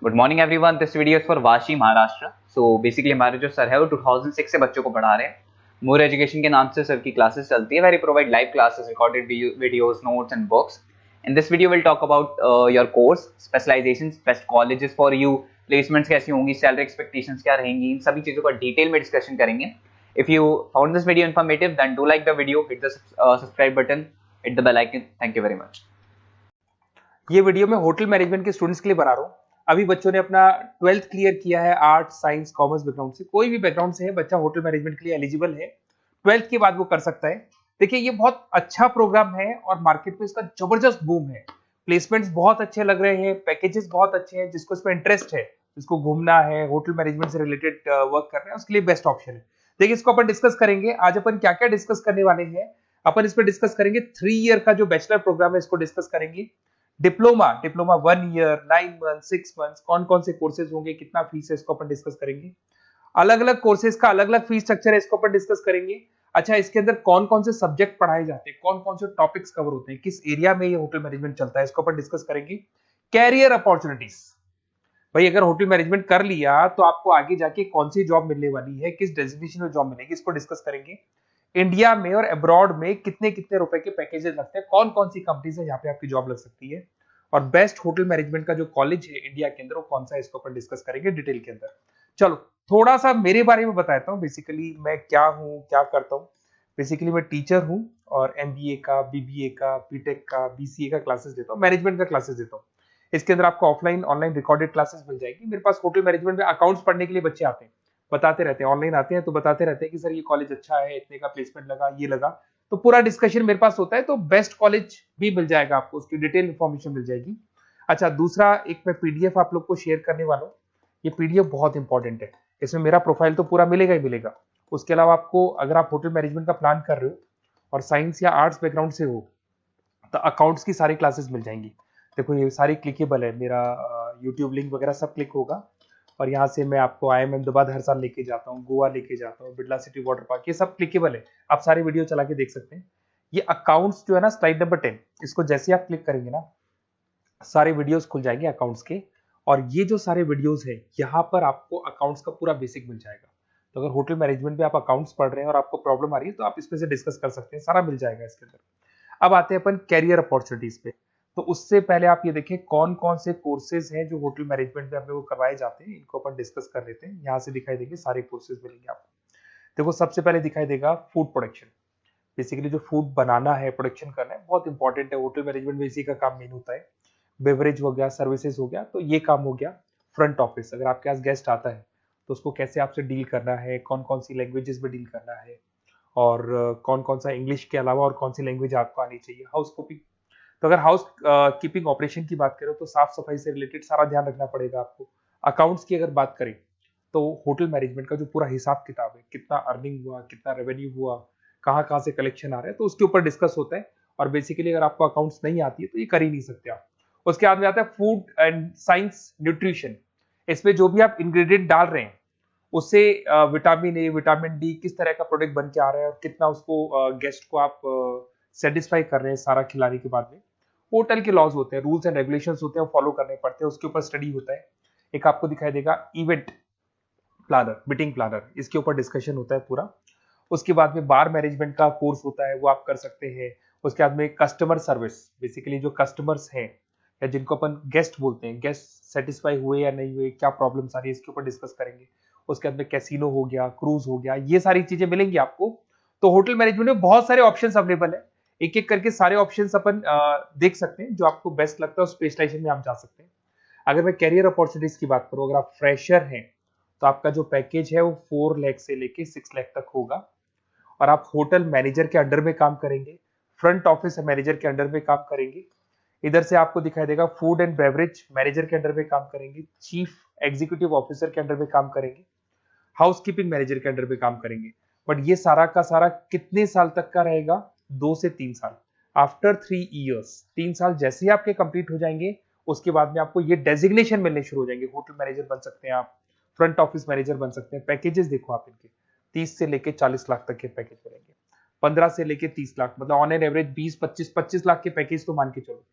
Good morning everyone. This video is for Vashi Maharashtra. So basically हमारे जो sir है वो 2006 से बच्चों को पढ़ा रहे हैं। मोर एजुकेशन के नाम से सर की क्लासेस चलती है। Very provide live classes, recorded videos, notes and books. In this video will talk about your course, specialisation, best colleges for you, placements कैसी होंगी, सैलरी एक्सपेक्टेशंस क्या रहेंगी, इन सभी चीजों का डिटेल में डिस्कशन करेंगे। If you found this video informative then do like the video, hit the subscribe button, hit the bell icon. Thank you very much. ये वीडियो मैं होटल मैनेजमेंट के स्टूडेंट्स के लिए बना रहा हूँ। अभी बच्चों ने अपना 12th क्लियर किया है आर्ट, साइंस, कॉमर्स बैकग्राउंड से। कोई भी बैकग्राउंड से है बच्चा होटल मैनेजमेंट के लिए एलिजिबल है। 12th के बाद वो कर सकता है। देखिए, ये बहुत अच्छा प्रोग्राम है और मार्केट में इसका जबरदस्त बूम है। प्लेसमेंट्स बहुत अच्छे लग रहे हैं, पैकेजेस बहुत अच्छे हैं। जिसको इसमें इंटरेस्ट है, जिसको घूमना है, होटल मैनेजमेंट से रिलेटेड वर्क करना है, उसके लिए बेस्ट ऑप्शन है। देखिए, इसको अपन डिस्कस करेंगे। आज अपन क्या क्या डिस्कस करने वाले हैं। अपन इसमें डिस्कस करेंगे 3 ईयर का जो बैचलर प्रोग्राम है, इसको डिस्कस करेंगे। डिप्लोमा 1 ईयर, 9 मंथ, 6 मंथ, कौन कौन से कोर्सेज होंगे, कितना फीस है, इसको अपन डिस्कस करेंगे। अलग अलग कोर्सेज का अलग अलग फीस स्ट्रक्चर है, इसको अपन डिस्कस करेंगे। अच्छा, इसके अंदर कौन कौन से सब्जेक्ट पढ़ाए जाते हैं, कौन कौन से टॉपिक्स कवर होते हैं, किस एरिया में ये होटल मैनेजमेंट चलता है, इसको अपन डिस्कस करेंगे। कैरियर अपॉर्चुनिटीज, भाई अगर होटल मैनेजमेंट कर लिया तो आपको आगे जाके कौन सी जॉब मिलने वाली है, किस डेजिग्नेशन में जॉब मिलेगी, इसको डिस्कस करेंगे। इंडिया में और अब्रॉड में कितने कितने रुपए के पैकेजेस लगते हैं, कौन कौन सी कंपनीज है यहाँ पे आपकी जॉब लग सकती है, और बेस्ट होटल मैनेजमेंट का जो कॉलेज है इंडिया के अंदर वो कौन सा है, इसको अपन डिस्कस करेंगे डिटेल के अंदर। चलो, थोड़ा सा मेरे बारे में बताता हूँ। बेसिकली मैं क्या हूँ, क्या करता हूँ। बेसिकली मैं टीचर हूँ और एमबीए का, बीबीए का, बीटेक का, बीसीए का क्लासेस देता हूँ, मैनेजमेंट का क्लासेस देता हूँ। इसके अंदर आपको ऑफलाइन, ऑनलाइन रिकॉर्डेड क्लासेस मिल जाएगी। मेरे पास होटल मैनेजमेंट में अकाउंट्स पढ़ने के लिए बच्चे आते हैं, बताते रहते हैं, ऑनलाइन आते हैं तो बताते रहते हैं कि सर ये कॉलेज अच्छा है, इतने का प्लेसमेंट लगा, ये लगा। तो पूरा डिस्कशन मेरे पास होता है। तो बेस्ट कॉलेज भी मिल जाएगा आपको, उसकी डिटेल इंफॉर्मेशन मिल जाएगी। अच्छा, दूसरा एक मैं पीडीएफ आप लोग को शेयर करने वाला हूँ। ये पीडीएफ बहुत इंपॉर्टेंट है। इसमें मेरा प्रोफाइल तो पूरा मिलेगा ही मिलेगा। उसके अलावा आपको, अगर आप होटल मैनेजमेंट का प्लान कर रहे हो और साइंस या आर्ट्स बैकग्राउंड से हो, तो अकाउंट्स की सारी क्लासेस मिल जाएंगी। देखो, ये सारी क्लिकेबल है। मेरा यूट्यूब लिंक वगैरह सब क्लिक होगा और यहाँ से मैं आपको IIM अहमदाबाद हर साल लेके जाता हूँ, गोवा लेके जाता हूँ, बिरला सिटी वाटर पार्क, ये सब क्लिकेबल है। आप सारी वीडियो चला के देख सकते हैं। ये अकाउंट्स जो है ना, स्लाइड नंबर 10, इसको जैसे आप क्लिक करेंगे ना, सारे वीडियोस खुल जाएंगे अकाउंट्स के। और ये जो सारे वीडियोस है, यहाँ पर आपको अकाउंट्स का पूरा बेसिक मिल जाएगा। तो अगर होटल मैनेजमेंट में आप अकाउंट्स पढ़ रहे हैं और आपको प्रॉब्लम आ रही है तो आप इसमें से डिस्कस कर सकते हैं, सारा मिल जाएगा इसके अंदर। अब आते हैं अपन कैरियर अपॉर्चुनिटीज पे। तो उससे पहले आप ये देखें कौन कौन से कोर्सेज हैं जो होटल मैनेजमेंट में अपने को करवाए जाते हैं, इनको अपन डिस्कस कर लेते हैं। यहाँ से दिखाई देंगे सारे कोर्सेज मिलेंगे आपको। देखो, सबसे पहले दिखाई देगा फूड प्रोडक्शन। बेसिकली जो फूड बनाना है, प्रोडक्शन करना है, बहुत इंपॉर्टेंट है। होटल मैनेजमेंट में इसी का काम मेन होता है। बेवरेज हो गया, सर्विसेज हो गया, तो ये काम हो गया। फ्रंट ऑफिस, अगर आपके पास गेस्ट आता है तो उसको कैसे आपसे डील करना है, कौन कौन सी लैंग्वेजेस में डील करना है, और कौन कौन सा इंग्लिश के अलावा और कौन सी लैंग्वेज आपको आनी चाहिए। हाउस कीपिंग, तो अगर हाउस कीपिंग ऑपरेशन की बात करें तो साफ सफाई से रिलेटेड सारा ध्यान रखना पड़ेगा आपको। अकाउंट्स की अगर बात करें तो होटल मैनेजमेंट का जो पूरा हिसाब किताब है, कितना अर्निंग हुआ, कितना रेवेन्यू हुआ, कहाँ कहाँ से कलेक्शन आ रहा है, तो उसके ऊपर डिस्कस होता है। और बेसिकली अगर आपको अकाउंट्स नहीं आती है तो ये कर ही नहीं सकते आप। उसके बाद में आता है फूड एंड साइंस न्यूट्रिशन। इसमें जो भी आप इंग्रेडिएंट डाल रहे हैं उससे विटामिन ए, विटामिन डी, किस तरह का प्रोडक्ट बन के आ रहा है और कितना उसको गेस्ट को आप सेटिस्फाई कर रहे हैं सारा खिलाने के बाद में। होटल के लॉज होते हैं, रूल्स एंड रेगुलेशंस होते हैं, वो फॉलो करने पड़ते हैं, उसके ऊपर स्टडी होता है। एक आपको दिखाई देगा इवेंट प्लानर, मीटिंग प्लानर, इसके ऊपर डिस्कशन होता है पूरा। उसके बाद में बार मैनेजमेंट का कोर्स होता है, वो आप कर सकते हैं। उसके बाद में कस्टमर सर्विस, बेसिकली जो कस्टमर्स हैं या जिनको अपन गेस्ट बोलते हैं, गेस्ट सेटिस्फाई हुए या नहीं हुए, क्या प्रॉब्लम्स आ रही है, इसके ऊपर डिस्कस करेंगे। उसके बाद में कैसीनो हो गया, क्रूज हो गया, ये सारी चीजें मिलेंगी आपको। तो होटल मैनेजमेंट में बहुत सारे ऑप्शंस अवेलेबल है। एक एक करके सारे ऑप्शंस अपन देख सकते हैं, जो आपको बेस्ट लगता है उस स्पेशलाइजेशन में आप जा सकते हैं। अगर मैं कैरियर अपॉर्चुनिटीज की बात करूं, अगर आप फ्रेशर हैं तो आपका जो पैकेज है वो 4 लाख से लेके 6 लाख तक होगा। और आप होटल मैनेजर के अंडर में काम करेंगे, फ्रंट ऑफिस मैनेजर के अंडर में काम करेंगे। इधर से आपको दिखाई देगा फूड एंड बेवरेज मैनेजर के अंडर में काम करेंगे, चीफ एग्जीक्यूटिव ऑफिसर के अंडर में काम करेंगे, हाउसकीपिंग मैनेजर के अंडर में काम करेंगे। बट ये सारा का सारा कितने साल तक का रहेगा? 2 से 3 साल। आफ्टर 3 ईयर्स, 3 साल जैसे ही आपके कंप्लीट हो जाएंगे उसके बाद में आपको ये डेजिग्नेशन मिलने शुरू हो जाएंगे। होटल मैनेजर बन सकते हैं आप, फ्रंट ऑफिस मैनेजर बन सकते हैं। पैकेजेस देखो आप इनके, 30 से लेके 40 लाख तक के पैकेज मिलेंगे, 15 से लेके 30 लाख, मतलब ऑन एन एवरेज 20, 25 लाख के पैकेज तो मान के चलो।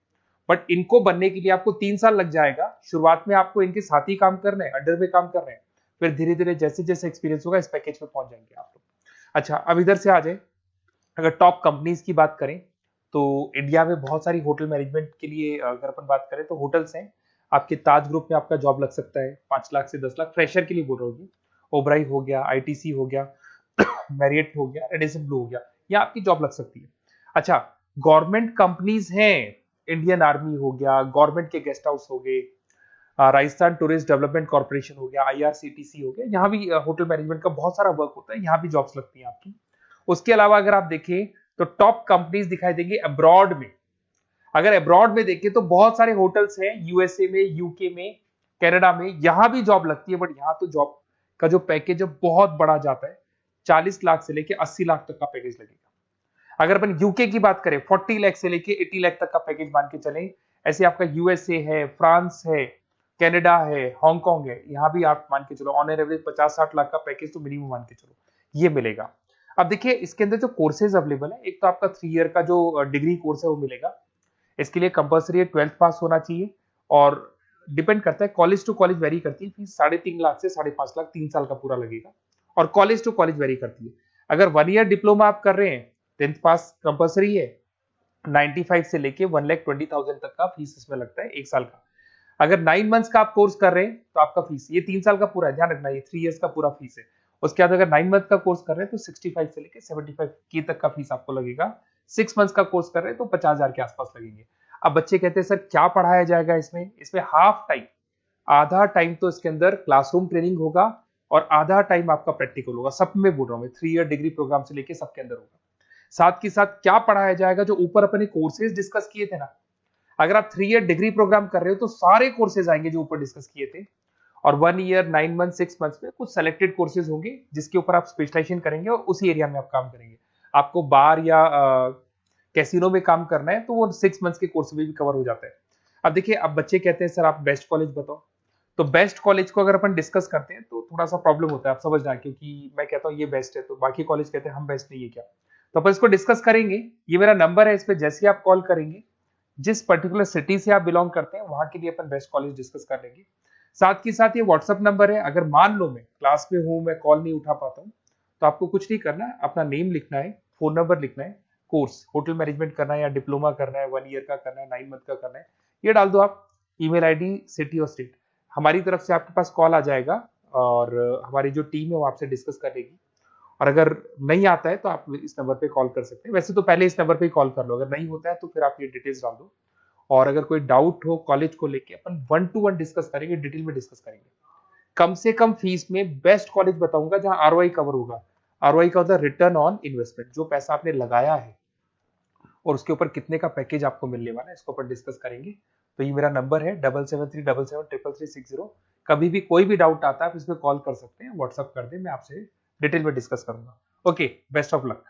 बट इनको बनने के लिए आपको 3 साल लग जाएगा। शुरुआत में आपको इनके साथ ही काम करना है, अंडर में काम करना है, फिर धीरे धीरे जैसे जैसे एक्सपीरियंस होगा इस पैकेज पे पहुंच जाएंगे आप लोग। अच्छा, अब इधर से आ जाए, अगर टॉप कंपनीज की बात करें तो इंडिया में बहुत सारी होटल मैनेजमेंट के लिए अगर अपन बात करें तो होटल्स हैं। आपके ताज ग्रुप में आपका जॉब लग सकता है 5 लाख से 10 लाख, फ्रेशर के लिए बोल रहा हूँ। ओबराई हो गया, आईटीसी हो गया, मैरियट हो गया, रेडिसन ब्लू हो गया, यहाँ आपकी जॉब लग सकती है। अच्छा, गवर्नमेंट कंपनीज हैं, इंडियन आर्मी हो गया, गवर्नमेंट के गेस्ट हाउस हो गए, राजस्थान टूरिस्ट डेवलपमेंट कॉर्पोरेशन हो गया, आईआरसीटीसी हो गया, यहाँ भी होटल मैनेजमेंट का बहुत सारा वर्क होता है, यहाँ भी जॉब्स लगती हैं आपकी। उसके अलावा अगर आप देखें तो टॉप कंपनीज दिखाई देंगे अब्रॉड में। अगर अब्रॉड में देखें तो बहुत सारे होटल्स हैं यूएसए में, यूके में, कनाडा में, यहां भी जॉब लगती है। बट यहाँ तो जॉब का जो पैकेज है बहुत बड़ा जाता है, 40 लाख से लेके 80 लाख तक का पैकेज लगेगा। अगर अपन यूके की बात करें 40 लाख से लेके 80 लाख तक का पैकेज मान के चलें। ऐसे आपका यूएसए है, फ्रांस है, कनाडा है, हांगकांग है, यहाँ भी आप मान के चलो ऑन एन एवरेज 50-60 लाख का पैकेज तो मिनिमम मान के चलो ये मिलेगा। अब देखिए इसके अंदर जो कोर्सेज अवेलेबल है, एक तो आपका 3 ईयर का जो डिग्री कोर्स है वो मिलेगा। इसके लिए कंपलसरी 12th पास होना चाहिए और डिपेंड करता है, कॉलेज टू कॉलेज वेरी करती है। फीस 3.5 लाख से 5.5 लाख 3 साल का पूरा लगेगा और कॉलेज टू कॉलेज वेरी करती है। अगर 1 ईयर डिप्लोमा आप कर रहे हैं, 10th पास कंपलसरी है, 95 से लेके 1,20,000 तक का फीस इसमें लगता है 1 साल का। अगर 9 मंथ्स का आप कोर्स कर रहे हैं तो आपका फीस, ये 3 साल का पूरा है, ध्यान रखना, ये 3 इयर्स का पूरा फीस है। उसके बाद अगर 9 मंथ का कोर्स कर रहे हैं तो 65 से लेके 75 के तक का फीस आपको लगेगा। 6 मंथ्स का कोर्स कर रहे हैं तो 50,000 के आसपास लगेंगे। अब बच्चे कहते हैं सर क्या पढ़ाया जाएगा इसमें? इसमें हाफ टाइम, आधा टाइम तो इसके अंदर क्लासरूम ट्रेनिंग होगा और आधा टाइम आपका प्रैक्टिकल होगा। सब में बोल रहा हूँ मैं, 3 ईयर डिग्री प्रोग्राम से लेके सबके अंदर होगा। साथ के साथ क्या पढ़ाया जाएगा, जो ऊपर अपने कोर्सेज डिस्कस किए थे ना, अगर आप 3 ईयर डिग्री प्रोग्राम कर रहे हो तो सारे कोर्सेज आएंगे जो ऊपर डिस्कस किए थे। और 1 ईयर, 9 मंथ, 6 मंथ्स में कुछ सेलेक्टेड कोर्सेज होंगे जिसके ऊपर आप स्पेशलाइजेशन करेंगे और उसी एरिया में आप काम करेंगे। आपको बार या कैसीनो में काम करना है तो वो 6 मंथ्स के कोर्स में भी कवर हो जाता है। अब देखिए, अब बच्चे कहते हैं सर आप बेस्ट कॉलेज बताओ। तो बेस्ट कॉलेज को अगर अपन डिस्कस करते हैं तो थोड़ा सा प्रॉब्लम होता है, आप समझना, क्योंकि मैं कहता हूँ ये बेस्ट है तो बाकी कॉलेज कहते हैं हम बेस्ट नहीं है क्या। तो अपन इसको डिस्कस करेंगे। ये मेरा नंबर है, इस पे जैसे आप कॉल करेंगे, जिस पर्टिकुलर सिटी से आप बिलोंग करते हैं वहां के लिए अपन बेस्ट कॉलेज डिस्कस कर लेंगे। साथ ही साथ ये व्हाट्सअप नंबर है, अगर मान लो मैं क्लास में हूं, मैं कॉल नहीं उठा पाता हूं, तो आपको कुछ नहीं करना है, अपना नेम लिखना है, फोन नंबर लिखना है, कोर्स होटल मैनेजमेंट करना है या डिप्लोमा करना है, 1 ईयर का करना है, 9 मंथ का करना है, ये डाल दो आप, ईमेल आईडी, सिटी और स्टेट। हमारी तरफ से आपके पास कॉल आ जाएगा और हमारी जो टीम है वो आपसे डिस्कस कर लेगी। और अगर नहीं आता है तो आप इस नंबर पे कॉल कर सकते हैं। वैसे तो पहले इस नंबर पे कॉल कर लो, अगर नहीं होता है तो फिर आप ये डिटेल्स डाल दो। और अगर कोई डाउट हो कॉलेज को लेके, अपन 1 to 1 डिस्कस करेंगे, डिटेल में डिस्कस करेंगे। कम से कम फीस में बेस्ट कॉलेज बताऊंगा जहां आरओआई कवर होगा। आरओआई का होता है रिटर्न ऑन इन्वेस्टमेंट, जो पैसा आपने लगाया है और उसके ऊपर कितने का पैकेज आपको मिलने वाला है, इसको अपन डिस्कस करेंगे। तो ये मेरा नंबर है 7737733360। कभी भी कोई भी डाउट आता है आप इस पर कॉल कर सकते हैं, व्हाट्सअप कर दे, मैं आपसे डिटेल में डिस्कस करूंगा। Okay, best of luck.